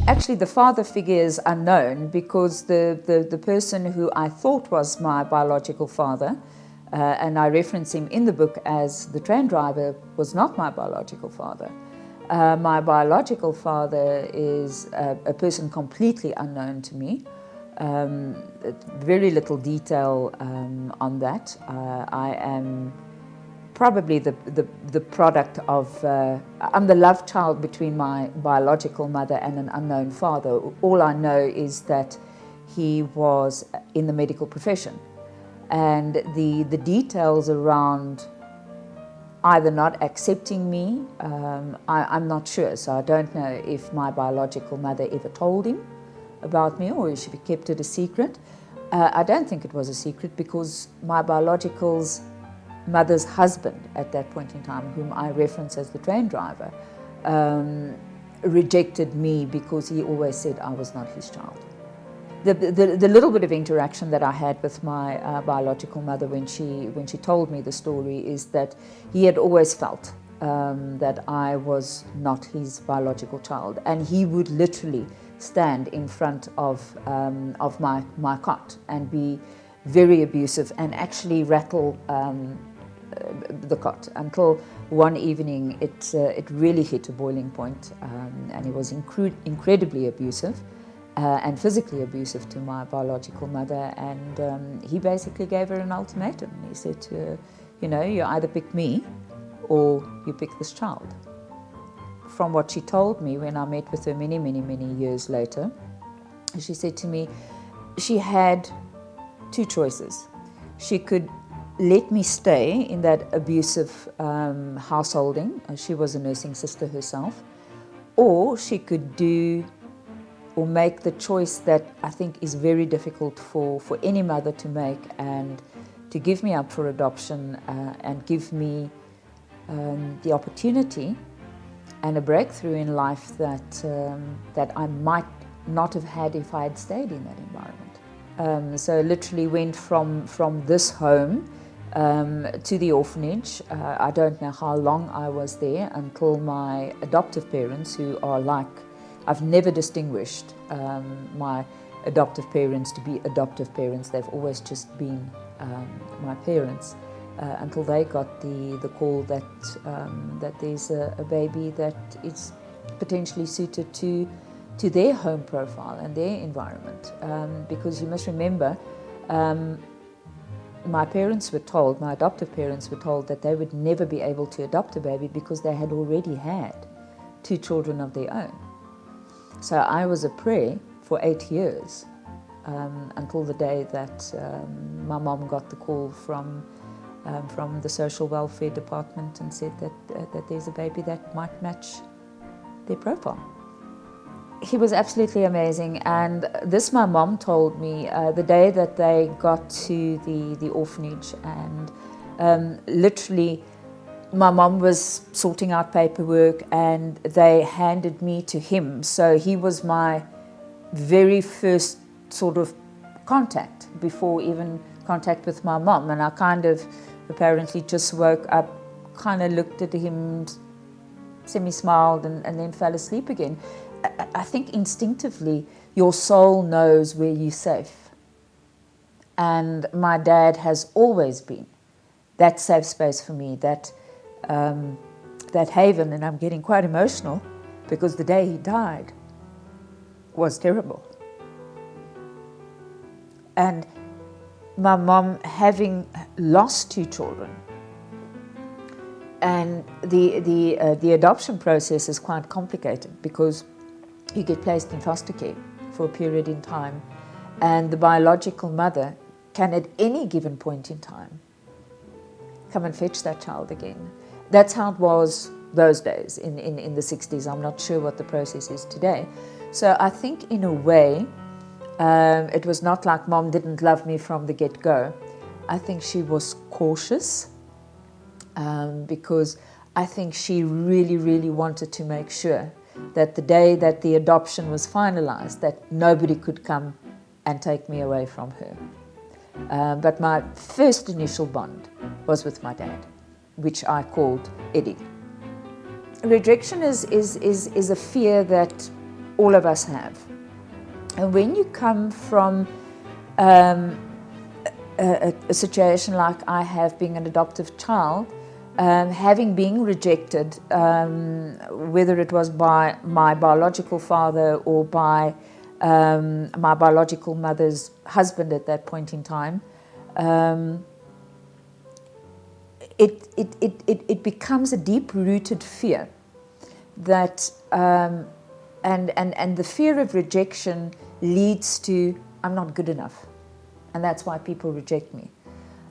Actually, the father figure is unknown because the person who I thought was my biological father, and I reference him in the book as the train driver, was not my biological father. My biological father is a person completely unknown to me. Very little detail on that. I am probably the product of, I'm the love child between my biological mother and an unknown father. All I know is that he was in the medical profession. And the details around either not accepting me, I'm not sure. So I don't know if my biological mother ever told him about me or if she kept it a secret. I don't think it was a secret because my biological mother's husband at that point in time, whom I reference as the train driver, rejected me because he always said I was not his child. The little bit of interaction that I had with my biological mother when she told me the story is that he had always felt that I was not his biological child, and he would literally stand in front of my cot and be very abusive and actually rattle the cot until one evening it really hit a boiling point, and he was incredibly abusive. And physically abusive to my biological mother, and he basically gave her an ultimatum. He said to her, you know, you either pick me or you pick this child. From what she told me when I met with her many years later, she said to me she had two choices. She could let me stay in that abusive householding. She was a nursing sister herself, or she could do or make the choice that I think is very difficult for any mother to make, and to give me up for adoption and give me the opportunity and a breakthrough in life that I might not have had if I had stayed in that environment. So literally went from this home to the orphanage. I don't know how long I was there until my adoptive parents, who are like, I've never distinguished my adoptive parents to be adoptive parents. They've always just been my parents until they got the call that there's a baby that is potentially suited to their home profile and their environment. Because you must remember, my adoptive parents were told that they would never be able to adopt a baby because they had already had 2 children of their own. So I was a prey for 8 years until the day that my mom got the call from the social welfare department and said that there's a baby that might match their profile. He was absolutely amazing, and this my mom told me the day that they got to the orphanage, and literally my mom was sorting out paperwork and they handed me to him. So he was my very first sort of contact before even contact with my mom. And I kind of apparently just woke up, kind of looked at him, semi-smiled and then fell asleep again. I think instinctively your soul knows where you're safe. And my dad has always been that safe space for me, that haven, and I'm getting quite emotional because the day he died was terrible. And my mom having lost 2 children, and the adoption process is quite complicated because you get placed in foster care for a period in time, and the biological mother can at any given point in time come and fetch that child again. That's how it was those days in the 60s. I'm not sure what the process is today. So I think in a way, it was not like mom didn't love me from the get-go. I think she was cautious because I think she really wanted to make sure that the day that the adoption was finalized, that nobody could come and take me away from her. But my first initial bond was with my dad, which I called Eddie. Rejection is a fear that all of us have. And when you come from a situation like I have, being an adoptive child, having been rejected, whether it was by my biological father or by my biological mother's husband at that point in time, it becomes a deep-rooted fear that, and the fear of rejection leads to, I'm not good enough, and that's why people reject me.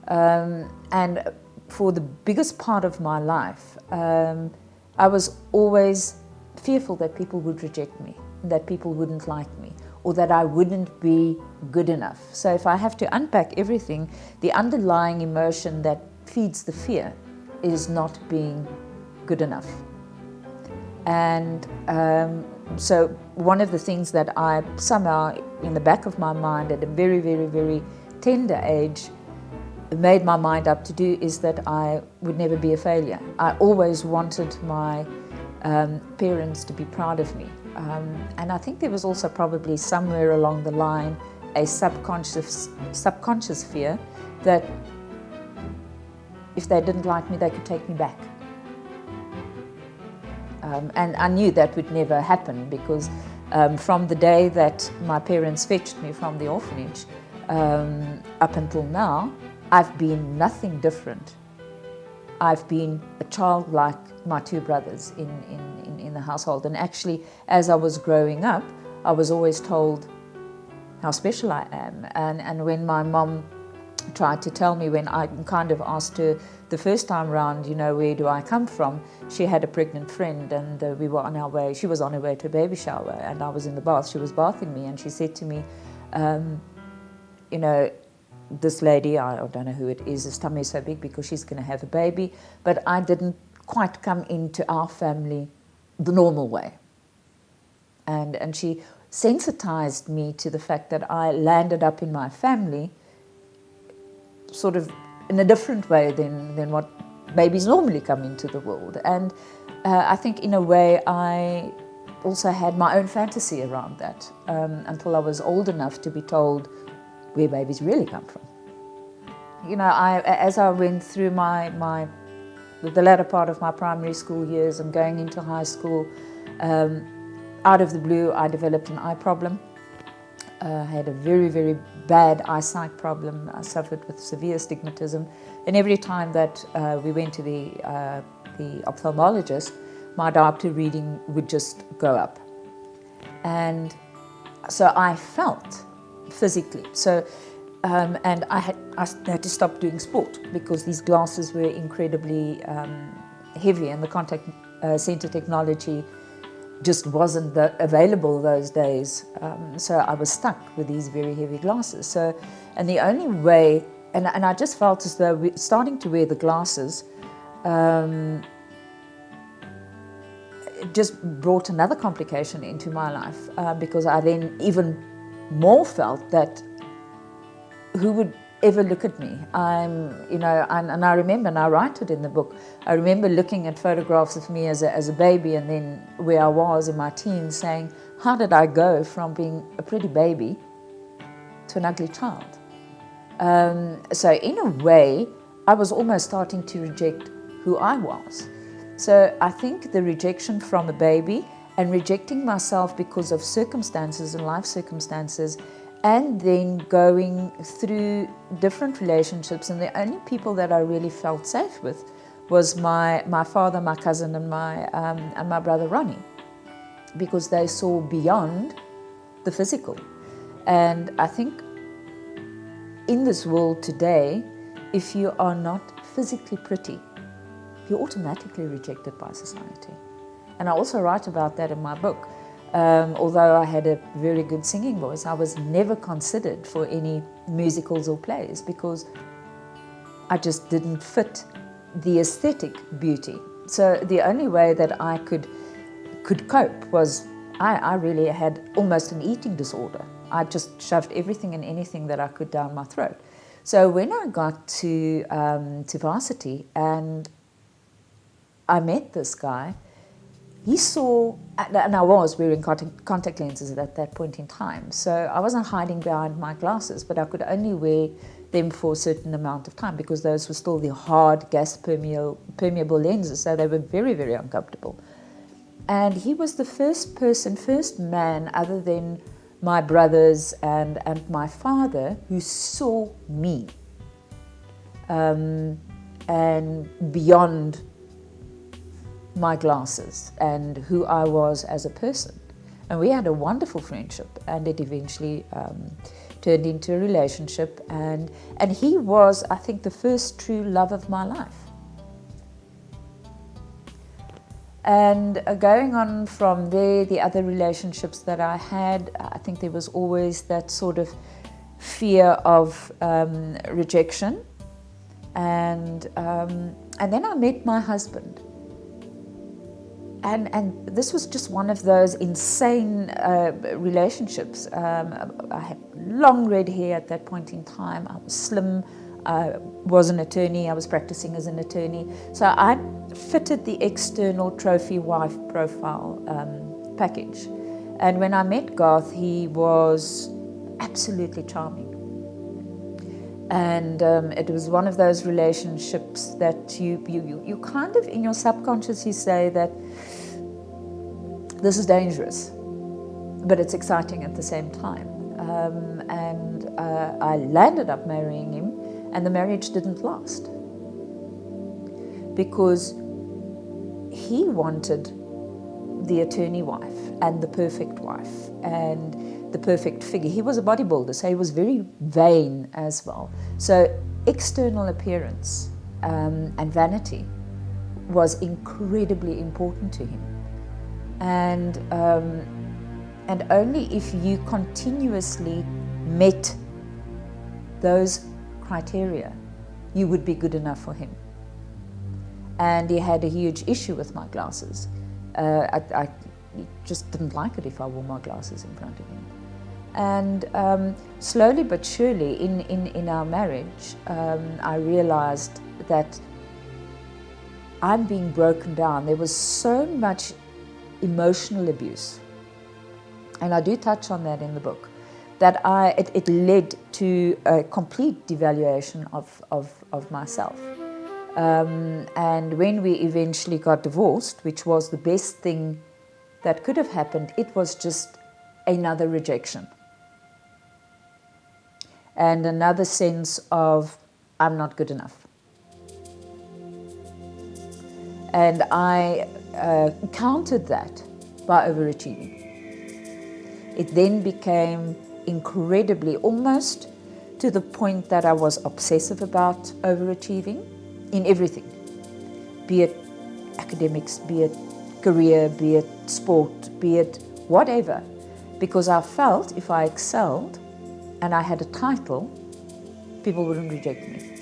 And for the biggest part of my life, I was always fearful that people would reject me, that people wouldn't like me, or that I wouldn't be good enough. So if I have to unpack everything, the underlying emotion that feeds the fear is not being good enough. And so one of the things that I somehow, in the back of my mind at a very, very, very tender age, made my mind up to do is that I would never be a failure. I always wanted my parents to be proud of me. And I think there was also probably somewhere along the line a subconscious fear that if they didn't like me, they could take me back. And I knew that would never happen because from the day that my parents fetched me from the orphanage up until now, I've been nothing different. I've been a child like my two brothers in the household. And actually, as I was growing up, I was always told how special I am. And when my mom tried to tell me, when I kind of asked her the first time round, you know, where do I come from? She had a pregnant friend, and we were on our way. She was on her way to a baby shower, and I was in the bath. She was bathing me, and she said to me, you know, this lady, I don't know who it is, his tummy is so big because she's going to have a baby, but I didn't quite come into our family the normal way. And she sensitized me to the fact that I landed up in my family sort of in a different way than what babies normally come into the world. And I think in a way I also had my own fantasy around that until I was old enough to be told where babies really come from. You know, as I went through the latter part of my primary school years and going into high school, out of the blue I developed an eye problem. I had a very, very bad eyesight problem. I suffered with severe astigmatism, and every time that we went to the ophthalmologist, my diopter reading would just go up. And so I felt physically. So, and I had to stop doing sport because these glasses were incredibly heavy, and the contact center technology just wasn't available those days. So I was stuck with these very heavy glasses. So, and the only way, and I just felt as though starting to wear the glasses just brought another complication into my life because I then even more felt that who would ever look at me? You know, and I remember, and I write it in the book, I remember looking at photographs of me as a baby and then where I was in my teens saying, how did I go from being a pretty baby to an ugly child? So in a way, I was almost starting to reject who I was. So I think the rejection from a baby and rejecting myself because of circumstances and life circumstances, and then going through different relationships, and the only people that I really felt safe with was my father, my cousin, and my brother Ronnie, because they saw beyond the physical. And I think in this world today, if you are not physically pretty, you're automatically rejected by society. And I also write about that in my book. Although I had a very good singing voice, I was never considered for any musicals or plays because I just didn't fit the aesthetic beauty. So the only way that I could cope was I really had almost an eating disorder. I just shoved everything and anything that I could down my throat. So when I got to varsity and I met this guy, he saw, and I was wearing contact lenses at that point in time, so I wasn't hiding behind my glasses, but I could only wear them for a certain amount of time because those were still the hard gas permeable lenses, so they were very, very uncomfortable. And he was the first man other than my brothers and my father who saw me and beyond my glasses and who I was as a person. And we had a wonderful friendship, and it eventually turned into a relationship. And he was, I think, the first true love of my life. And going on from there, the other relationships that I had, I think there was always that sort of fear of rejection. And then I met my husband. And this was just one of those insane relationships. I had long red hair at that point in time. I was slim. I was an attorney. I was practicing as an attorney. So I fitted the external trophy wife profile package. And when I met Garth, he was absolutely charming. And it was one of those relationships that you kind of, in your subconscious, you say that this is dangerous, but it's exciting at the same time. I landed up marrying him, and the marriage didn't last because he wanted the attorney wife and the perfect wife and the perfect figure. He was a bodybuilder, so he was very vain as well. So external appearance and vanity was incredibly important to him. And only if you continuously met those criteria, you would be good enough for him. And he had a huge issue with my glasses. I just didn't like it if I wore my glasses in front of him. And slowly but surely in our marriage, I realized that I'm being broken down. There was so much emotional abuse, and I do touch on that in the book, that it led to a complete devaluation of myself. And when we eventually got divorced, which was the best thing that could have happened, it was just another rejection and another sense of I'm not good enough. And I countered that by overachieving. It then became incredibly, almost to the point that I was obsessive about overachieving in everything, be it academics, be it career, be it sport, be it whatever, because I felt if I excelled and I had a title, people wouldn't reject me.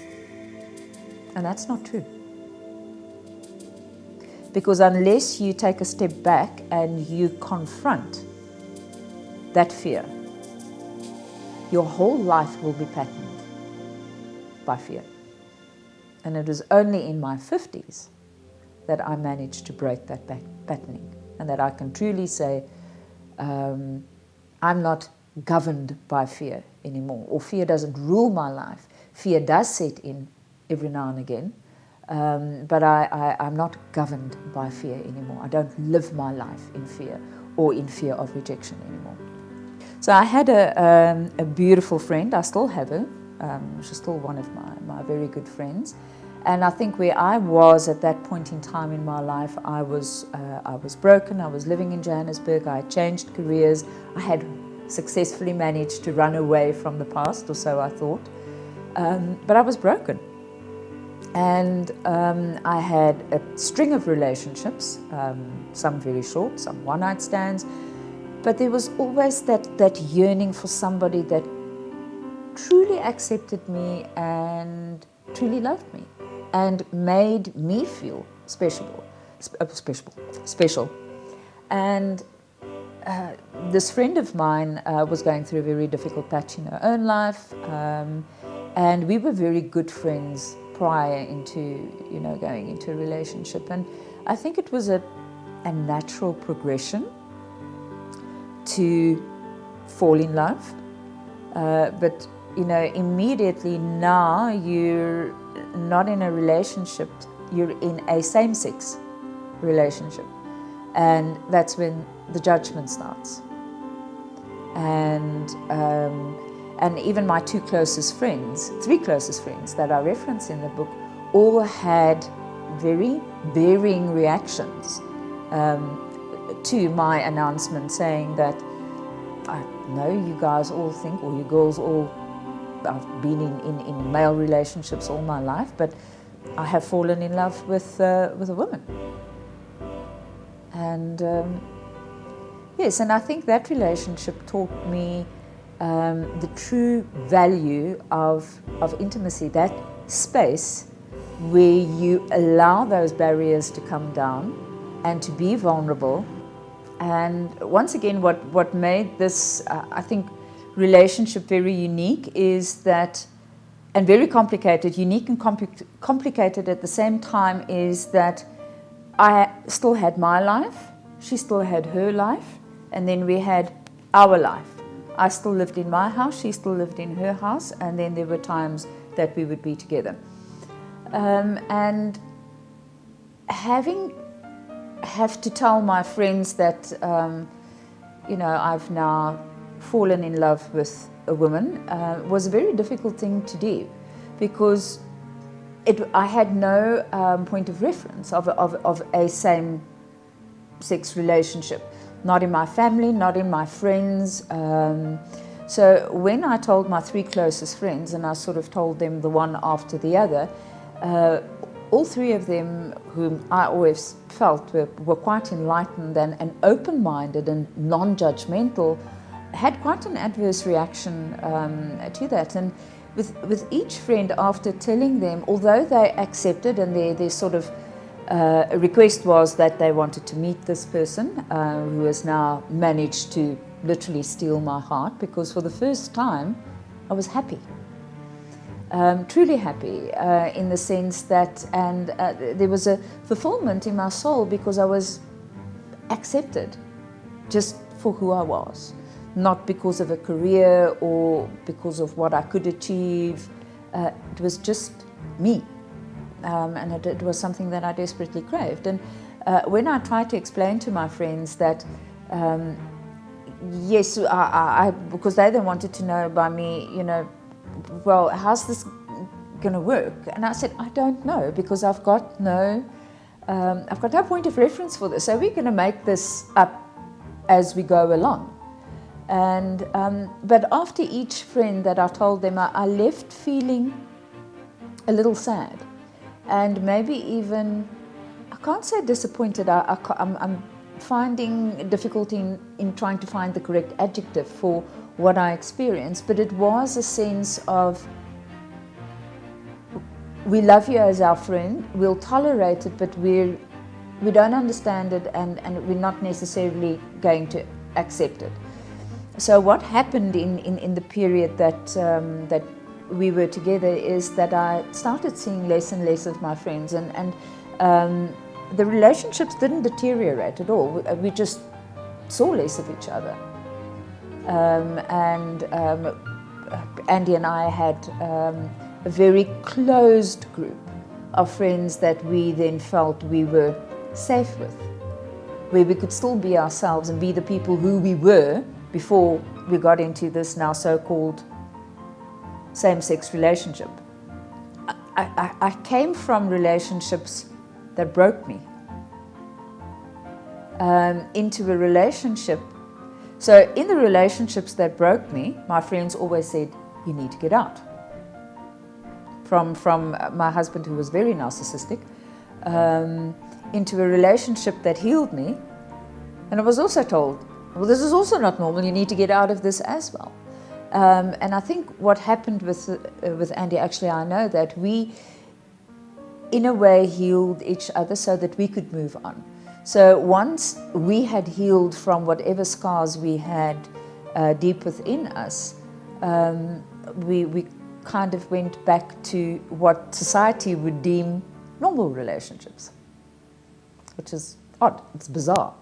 And that's not true. Because unless you take a step back and you confront that fear, your whole life will be patterned by fear. And it was only in my 50s that I managed to break that patterning, and that I can truly say I'm not governed by fear anymore, or fear doesn't rule my life. Fear does set in every now and again, but I'm not governed by fear anymore. I don't live my life in fear or in fear of rejection anymore. So I had a beautiful friend. I still have her. She's still one of my very good friends. And I think where I was at that point in time in my life, I was broken. I was living in Johannesburg. I had changed careers. I had successfully managed to run away from the past, or so I thought. But I was broken. And I had a string of relationships, some very short, some one-night stands. But there was always that yearning for somebody that truly accepted me and truly loved me and made me feel special. And this friend of mine was going through a very difficult patch in her own life, and we were very good friends prior into going into a relationship. And I think it was a a natural progression to fall in love. But immediately now you're not in a relationship, you're in a same-sex relationship. And that's when the judgment starts. And even my three closest friends that I reference in the book, all had very varying reactions to my announcement, saying that, I know you guys all think, or you girls all, I've been in male relationships all my life, but I have fallen in love with a woman. And yes, and I think that relationship taught me the true value of intimacy, that space where you allow those barriers to come down and to be vulnerable. And once again, what made this, I think, relationship very unique is that, and very complicated, unique and complicated at the same time, is that I still had my life, she still had her life, and then we had our life. I still lived in my house, she still lived in her house, and then there were times that we would be together. And have to tell my friends that, I've now fallen in love with a woman was a very difficult thing to do, because I had no point of reference of a same-sex relationship. Not in my family, not in my friends. So when I told my three closest friends, and I sort of told them the one after the other, all three of them, whom I always felt were quite enlightened and open-minded and non-judgmental, had quite an adverse reaction to that. And with each friend, after telling them, although they accepted, and their sort of request was that they wanted to meet this person who has now managed to literally steal my heart, because for the first time I was happy. Truly happy in the sense that, and there was a fulfillment in my soul, because I was accepted just for who I was, not because of a career or because of what I could achieve. It was just me, and it was something that I desperately craved. And when I tried to explain to my friends that, yes, I because they then wanted to know by me, well, how's this going to work? And I said, I don't know, because I've got no point of reference for this. So we're going to make this up as we go along. And but after each friend that I told them, I left feeling a little sad, and maybe even, I can't say disappointed. I'm finding difficulty in trying to find the correct adjective for what I experienced, but it was a sense of, we love you as our friend, we'll tolerate it, but we don't understand it, and we're not necessarily going to accept it. So what happened in the period that we were together is that I started seeing less and less of my friends, and the relationships didn't deteriorate at all. We just saw less of each other. And Andy and I had a very closed group of friends that we then felt we were safe with, where we could still be ourselves and be the people who we were before we got into this now so-called same-sex relationship. I came from relationships that broke me into a relationship. So in the relationships that broke me, my friends always said, you need to get out. From my husband, who was very narcissistic, into a relationship that healed me. And I was also told, well, this is also not normal, you need to get out of this as well. And I think what happened with Andy, actually, I know that we, in a way, healed each other so that we could move on. So once we had healed from whatever scars we had deep within us, we kind of went back to what society would deem normal relationships, which is odd, it's bizarre.